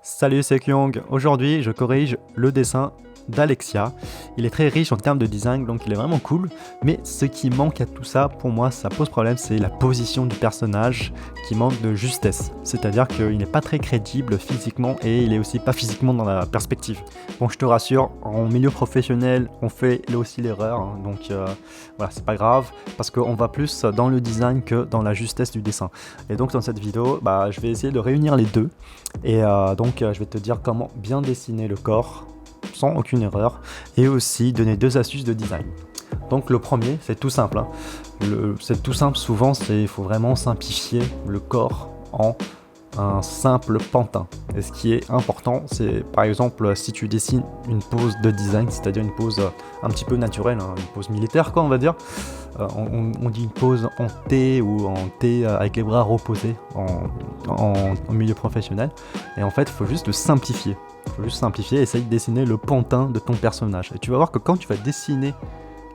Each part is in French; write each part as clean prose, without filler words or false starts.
Salut, c'est Kyung. Aujourd'hui, je corrige le dessin d'Alexia. Il est très riche en termes de design, donc il est vraiment cool. Mais ce qui manque à tout ça, pour moi, ça pose problème, c'est la position du personnage qui manque de justesse. C'est-à-dire qu'il n'est pas très crédible physiquement et il est aussi pas physiquement dans la perspective. Bon, je te rassure, en milieu professionnel, on fait là aussi l'erreur. Donc voilà, c'est pas grave parce qu'on va plus dans le design que dans la justesse du dessin. Et donc dans cette vidéo, je vais essayer de réunir les deux. Et je vais te dire comment bien dessiner le corps sans aucune erreur et aussi donner deux astuces de design. Donc le premier, c'est tout simple. C'est tout simple, souvent, il faut vraiment simplifier le corps en un simple pantin. Et ce qui est important, c'est par exemple si tu dessines une pose de design, c'est-à-dire une pose un petit peu naturelle, une pose militaire quoi on va dire. On dit une pose en T ou en T avec les bras reposés en milieu professionnel. Et en fait, il faut juste le simplifier. Il faut juste simplifier et essayer de dessiner le pantin de ton personnage. Et tu vas voir que quand tu vas dessiner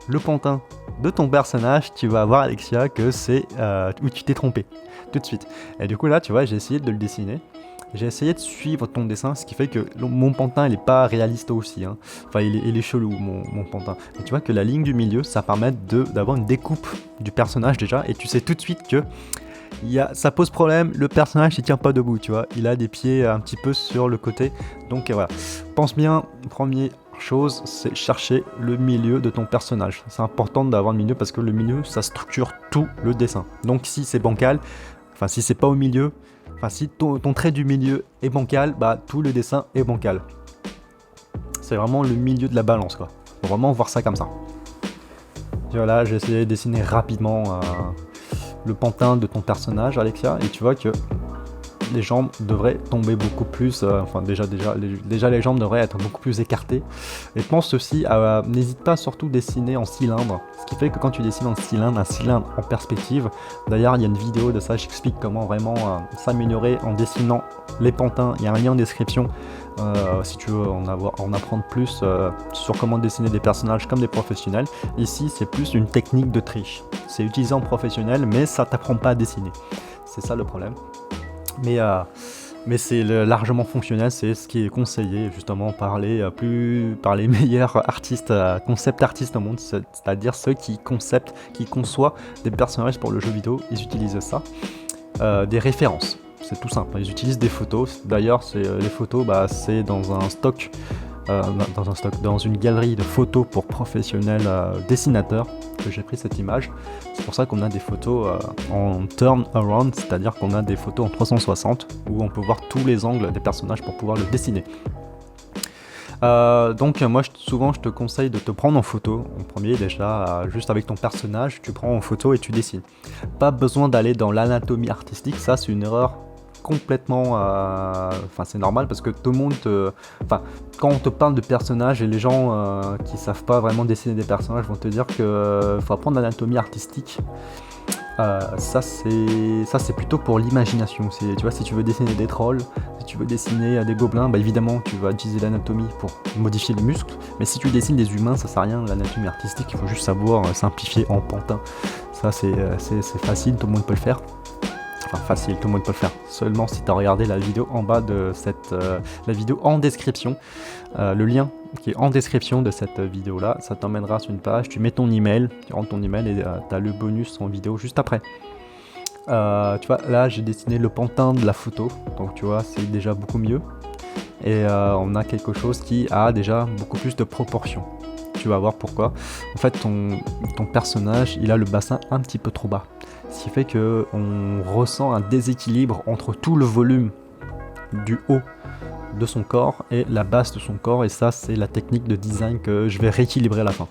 le pantin de ton personnage, tu vas voir Alexia que c'est où tu t'es trompé tout de suite. Et du coup là, tu vois, j'ai essayé de le dessiner. J'ai essayé de suivre ton dessin, ce qui fait que mon pantin il est pas réaliste aussi. Enfin, il est chelou mon pantin. Et tu vois que la ligne du milieu, ça permet d'avoir une découpe du personnage déjà, et tu sais tout de suite que ça pose problème. Le personnage il tient pas debout, tu vois. Il a des pieds un petit peu sur le côté. Donc voilà. Pense bien. Première chose, c'est chercher le milieu de ton personnage. C'est important d'avoir le milieu parce que le milieu, ça structure tout le dessin. Donc si c'est bancal, enfin si c'est pas au milieu. Enfin, si ton trait du milieu est bancal, tout le dessin est bancal. C'est vraiment le milieu de la balance, quoi. Faut vraiment voir ça comme ça. Voilà, j'ai essayé de dessiner rapidement le pantin de ton personnage, Alexia, et tu vois que les jambes devraient tomber beaucoup plus, déjà les jambes devraient être beaucoup plus écartées. Et pense aussi à, n'hésite pas à surtout dessiner en cylindre, ce qui fait que quand tu dessines en cylindre, un cylindre en perspective, d'ailleurs il y a une vidéo de ça, j'explique comment vraiment s'améliorer en dessinant les pantins, il y a un lien en description si tu veux en apprendre plus sur comment dessiner des personnages comme des professionnels. Ici c'est plus une technique de triche, c'est utilisé en professionnel mais ça t'apprend pas à dessiner, c'est ça le problème. Mais c'est largement fonctionnel, c'est ce qui est conseillé justement par les meilleurs artistes, concept artistes au monde, c'est-à-dire ceux qui conçoivent des personnages pour le jeu vidéo, ils utilisent ça. Des références, c'est tout simple, ils utilisent des photos, d'ailleurs les photos c'est dans une galerie de photos pour professionnels dessinateurs que j'ai pris cette image. C'est pour ça qu'on a des photos en turn around, c'est-à-dire qu'on a des photos en 360 où on peut voir tous les angles des personnages pour pouvoir le dessiner. Donc moi souvent je te conseille de te prendre en photo en premier déjà, juste avec ton personnage, tu prends en photo et tu dessines. Pas besoin d'aller dans l'anatomie artistique, ça c'est une erreur complètement, c'est normal parce que tout le monde quand on te parle de personnages et les gens qui savent pas vraiment dessiner des personnages vont te dire que faut apprendre l'anatomie artistique. Ça c'est plutôt pour l'imagination. Tu vois, si tu veux dessiner des trolls, si tu veux dessiner des gobelins, évidemment tu vas utiliser l'anatomie pour modifier les muscles, mais si tu dessines des humains ça sert à rien l'anatomie artistique, il faut juste savoir simplifier en pantin. Ça c'est facile, tout le monde peut le faire. Enfin facile, tout le monde peut le faire. Seulement si tu as regardé la vidéo en bas de la vidéo en description, le lien qui est en description de cette vidéo là, ça t'emmènera sur une page, tu mets ton email, tu rentres ton email et tu as le bonus en vidéo juste après. Tu vois, là j'ai dessiné le pantin de la photo, donc tu vois c'est déjà beaucoup mieux. Et on a quelque chose qui a déjà beaucoup plus de proportions. Tu vas voir pourquoi. En fait ton personnage il a le bassin un petit peu trop bas. Ce qui fait qu'on ressent un déséquilibre entre tout le volume du haut de son corps et la base de son corps, et ça c'est la technique de design que je vais rééquilibrer à la fin.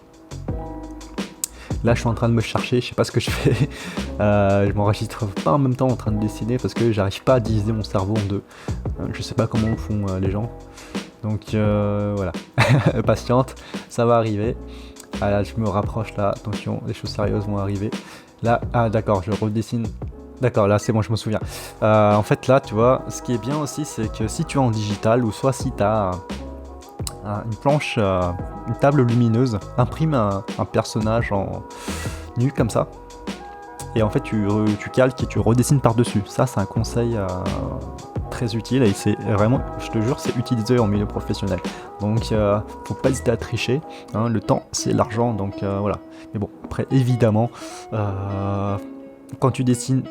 Là je suis en train de me chercher, je sais pas ce que je fais, je m'enregistre pas en même temps en train de dessiner parce que j'arrive pas à diviser mon cerveau en deux, je sais pas comment font les gens, donc voilà, patiente, ça va arriver. Là je me rapproche là, attention, les choses sérieuses vont arriver. Là, d'accord, je redessine. D'accord, là c'est bon, je me souviens. En fait là, tu vois, ce qui est bien aussi, c'est que si tu es en digital, ou soit si tu as une planche, une table lumineuse, imprime un personnage en nu comme ça, et en fait tu calques et tu redessines par-dessus. Ça c'est un conseil très utile et c'est vraiment, je te jure, c'est utilisé en milieu professionnel. Donc faut pas hésiter à tricher, hein, le temps c'est l'argent, donc voilà. Mais bon, après évidemment, quand tu dessines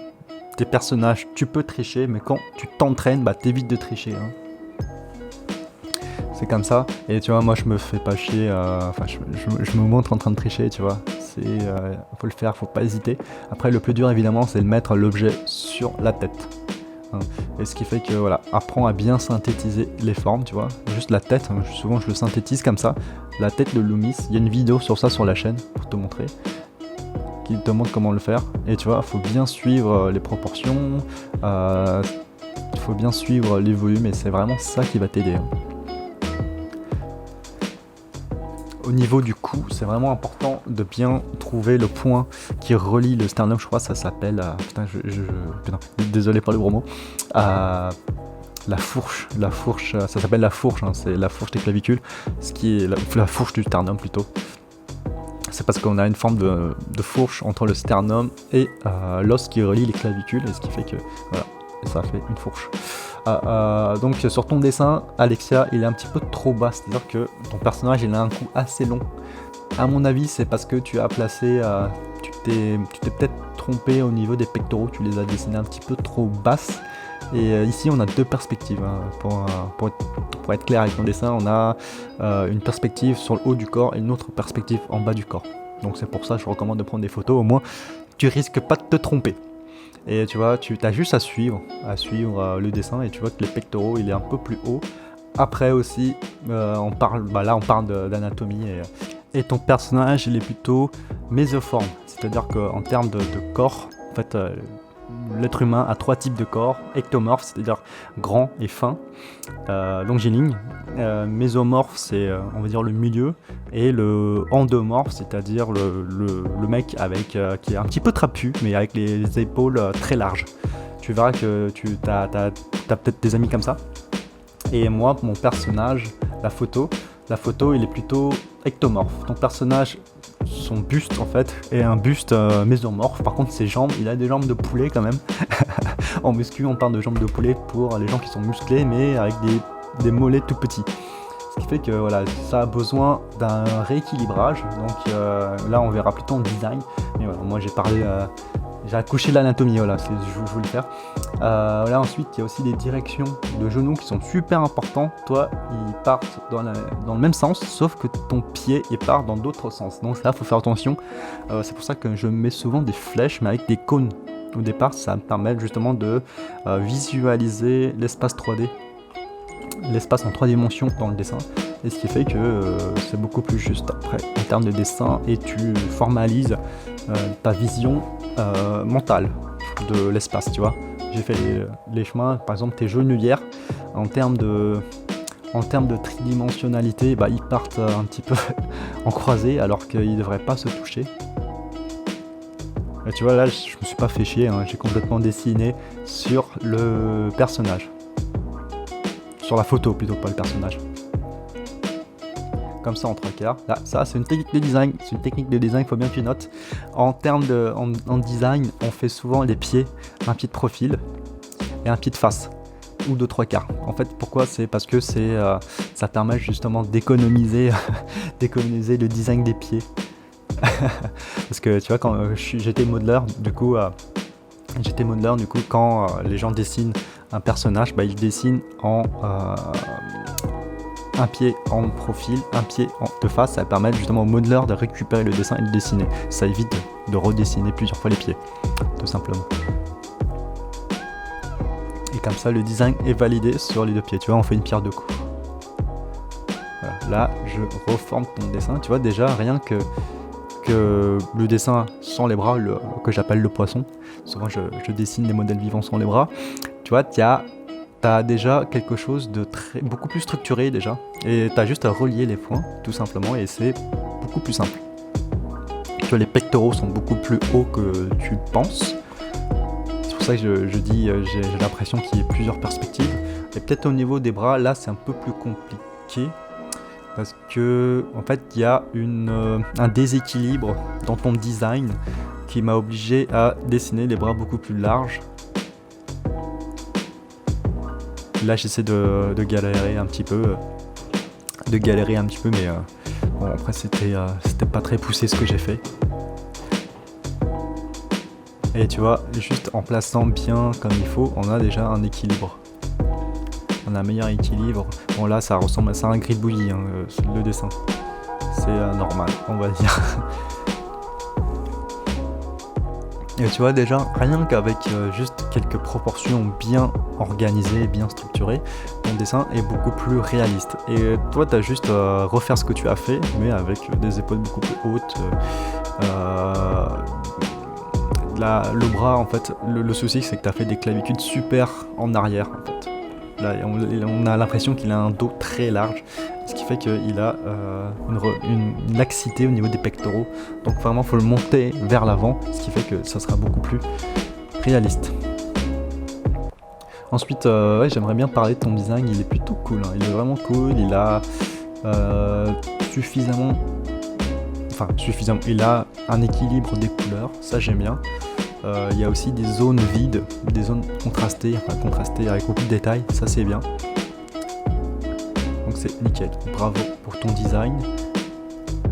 tes personnages, tu peux tricher, mais quand tu t'entraînes, bah t'évites de tricher, hein. C'est comme ça, et tu vois, moi je me fais pas chier, enfin je me montre en train de tricher, tu vois, faut le faire, faut pas hésiter. Après le plus dur évidemment c'est de mettre l'objet sur la tête, hein. Et ce qui fait que voilà, apprends à bien synthétiser les formes, tu vois, juste la tête, hein, souvent je le synthétise comme ça, la tête de Loomis, il y a une vidéo sur ça sur la chaîne pour te montrer, qui te montre comment le faire, et tu vois, faut bien suivre les proportions, il faut bien suivre les volumes, et c'est vraiment ça qui va t'aider, hein. Au niveau du cou, c'est vraiment important de bien trouver le point qui relie le sternum, je crois ça s'appelle, putain, putain, désolé pour le gros mot, la fourche, ça s'appelle la fourche, hein, c'est la fourche des clavicules, ce qui est la fourche du sternum plutôt. C'est parce qu'on a une forme de fourche entre le sternum et l'os qui relie les clavicules, et ce qui fait que, voilà, ça fait une fourche. Donc sur ton dessin, Alexia, il est un petit peu trop bas, c'est-à-dire que ton personnage il a un cou assez long. À mon avis, c'est parce que tu as placé, tu t'es peut-être trompé au niveau des pectoraux, tu les as dessinés un petit peu trop basses. Et ici on a deux perspectives, hein, pour être clair avec ton dessin, on a une perspective sur le haut du corps et une autre perspective en bas du corps. Donc c'est pour ça que je recommande de prendre des photos, au moins tu risques pas de te tromper. Et tu vois, tu as juste à suivre le dessin, et tu vois que les pectoraux il est un peu plus haut. Après aussi, on parle d'anatomie, et ton personnage il est plutôt mésoforme, c'est-à-dire qu'en termes de corps, en fait, l'être humain a trois types de corps: ectomorphe, c'est-à-dire grand et fin, longiligne, mésomorphe, c'est on va dire le milieu, et le endomorphe, c'est-à-dire le mec avec qui est un petit peu trapu, mais avec les épaules très larges. Tu verras que tu as peut-être des amis comme ça. Et moi, mon personnage, la photo il est plutôt ectomorphe. Ton personnage, son buste en fait est un buste mésomorphe. Par contre ses jambes, il a des jambes de poulet quand même. En muscu on parle de jambes de poulet pour les gens qui sont musclés, mais avec des mollets tout petits. Ce qui fait que voilà, ça a besoin d'un rééquilibrage. Donc là on verra plutôt en design. Mais voilà, moi j'ai accouché de l'anatomie, voilà, je voulais le faire. Là ensuite il y a aussi des directions de genoux qui sont super importants. Toi ils partent dans le même sens, sauf que ton pied il part dans d'autres sens. Donc là faut faire attention. C'est pour ça que je mets souvent des flèches, mais avec des cônes. Au départ ça me permet justement de visualiser l'espace 3D, l'espace en 3 dimensions dans le dessin. Et ce qui fait que c'est beaucoup plus juste après en termes de dessin, et tu formalises ta vision mentale de l'espace, tu vois. J'ai fait les chemins, par exemple tes genouillères, en termes de tridimensionnalité, bah, ils partent un petit peu en croisée alors qu'ils ne devraient pas se toucher. Et tu vois là je me suis pas fait chier, hein, j'ai complètement dessiné sur le personnage. Sur la photo plutôt, pas le personnage. Comme ça en 3 quarts. Là, ça c'est une technique de design. C'est une technique de design, il faut bien que tu notes. En termes en design, on fait souvent les pieds, un pied de profil et un pied de face, ou de 3 quarts. En fait, pourquoi? C'est parce que ça permet justement d'économiser le design des pieds. Parce que tu vois, quand j'étais modeleur, du coup, quand les gens dessinent un personnage, bah, ils dessinent en un pied en profil, un pied de face. Ça permet justement au modeleur de récupérer le dessin et de dessiner. Ça évite de redessiner plusieurs fois les pieds, tout simplement. Et comme ça, le design est validé sur les deux pieds. Tu vois, on fait une pierre deux coups. Voilà. Là, je reforme ton dessin. Tu vois, déjà, rien que le dessin sans les bras, que j'appelle le poisson. Souvent, je dessine des modèles vivants sans les bras. Tu vois, t'as déjà quelque chose de beaucoup plus structuré déjà, et t'as juste à relier les points tout simplement, et c'est beaucoup plus simple. Tu vois, les pectoraux sont beaucoup plus hauts que tu penses. C'est pour ça que je dis j'ai l'impression qu'il y a plusieurs perspectives. Et peut-être au niveau des bras, là c'est un peu plus compliqué, parce que en fait il y a un déséquilibre dans ton design qui m'a obligé à dessiner les bras beaucoup plus larges. Là j'essaie de galérer un petit peu. Mais bon, après c'était pas très poussé ce que j'ai fait. Et tu vois, juste en plaçant bien comme il faut, on a déjà un équilibre. On a un meilleur équilibre. Bon là ça ressemble à un gribouillis, hein, le dessin. C'est normal, on va dire. Et tu vois déjà, rien qu'avec juste quelques proportions bien organisées, bien structurées, ton dessin est beaucoup plus réaliste. Et toi, tu as juste refaire ce que tu as fait, mais avec des épaules beaucoup plus hautes. Le bras, en fait, le souci, c'est que tu as fait des clavicules super en arrière, en fait. Là, on a l'impression qu'il a un dos très large, ce qui fait qu'il a une laxité au niveau des pectoraux. Donc vraiment, il faut le monter vers l'avant, ce qui fait que ça sera beaucoup plus réaliste. Ensuite, ouais, j'aimerais bien parler de ton design. Il est plutôt cool, hein. Il est vraiment cool. Il a suffisamment. Il a un équilibre des couleurs, ça j'aime bien. Il y a aussi des zones vides, des zones contrastées avec beaucoup de détails, ça c'est bien. Donc c'est nickel, bravo pour ton design.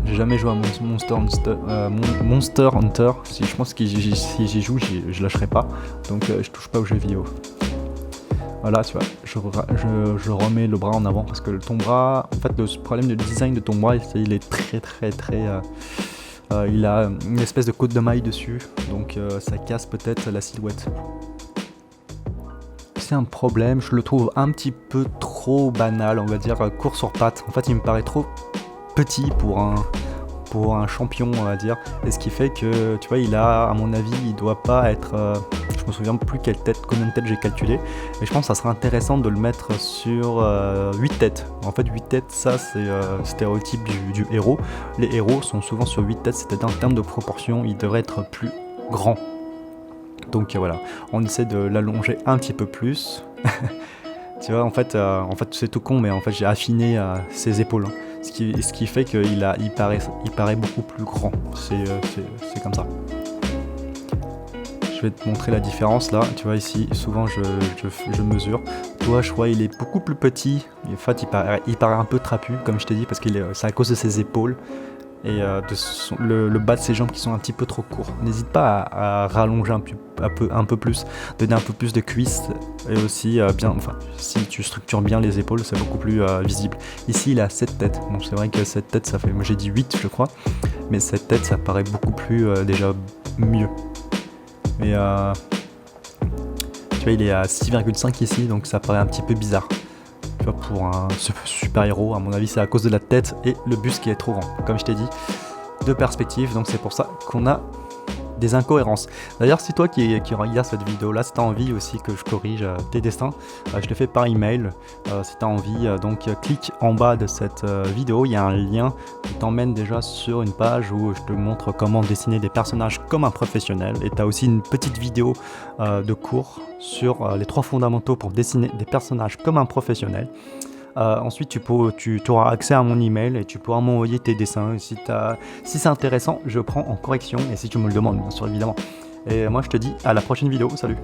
J'ai jamais joué à Monster Hunter, je pense que si j'y joue, je lâcherai pas, donc je touche pas aux jeux vidéo. Voilà, tu vois, je remets le bras en avant parce que ton bras, en fait, le problème du design de ton bras, il est très il a une espèce de côte de maille dessus, donc ça casse peut-être la silhouette. C'est un problème, je le trouve un petit peu trop banal, on va dire court sur pattes. En fait, il me paraît trop petit pour un champion, on va dire. Et ce qui fait que, tu vois, à mon avis, il doit pas être... je me souviens plus combien de têtes j'ai calculé. Mais je pense que ça serait intéressant de le mettre sur 8 têtes. En fait, 8 têtes, ça, c'est stéréotype du héros. Les héros sont souvent sur 8 têtes, c'est-à-dire en termes de proportion, ils devraient être plus grands. Donc voilà, on essaie de l'allonger un petit peu plus. Tu vois, en fait c'est tout con, mais en fait j'ai affiné ses épaules, hein. Ce qui fait qu'il paraît beaucoup plus grand. C'est comme ça. Je vais te montrer la différence là. Tu vois ici, souvent je mesure. Toi, je crois il est beaucoup plus petit. En fait, il paraît un peu trapu, comme je t'ai dit, parce que c'est à cause de ses épaules et le bas de ses jambes qui sont un petit peu trop courts. N'hésite pas à rallonger un peu plus, donner un peu plus de cuisses et aussi si tu structures bien les épaules, c'est beaucoup plus visible. Ici, il a 7 têtes. Bon, c'est vrai que 7 têtes, ça fait, moi j'ai dit 8 je crois, mais 7 têtes, ça paraît beaucoup plus déjà mieux. Mais tu vois, il est à 6,5 ici, donc ça paraît un petit peu bizarre. Tu vois, pour un super héros, à mon avis, c'est à cause de la tête et le buste qui est trop grand. Comme je t'ai dit, deux perspectives, donc c'est pour ça qu'on a des incohérences. D'ailleurs, si toi qui regardes cette vidéo là, si tu as envie aussi que je corrige tes dessins, je le fais par email. Si tu as envie, donc clique en bas de cette vidéo, il y a un lien qui t'emmène déjà sur une page où je te montre comment dessiner des personnages comme un professionnel. Et tu as aussi une petite vidéo de cours sur les 3 fondamentaux pour dessiner des personnages comme un professionnel. Ensuite, tu auras accès à mon email et tu pourras m'envoyer tes dessins. Et si c'est intéressant, je prends en correction et si tu me le demandes, bien sûr, évidemment. Et moi, je te dis à la prochaine vidéo. Salut!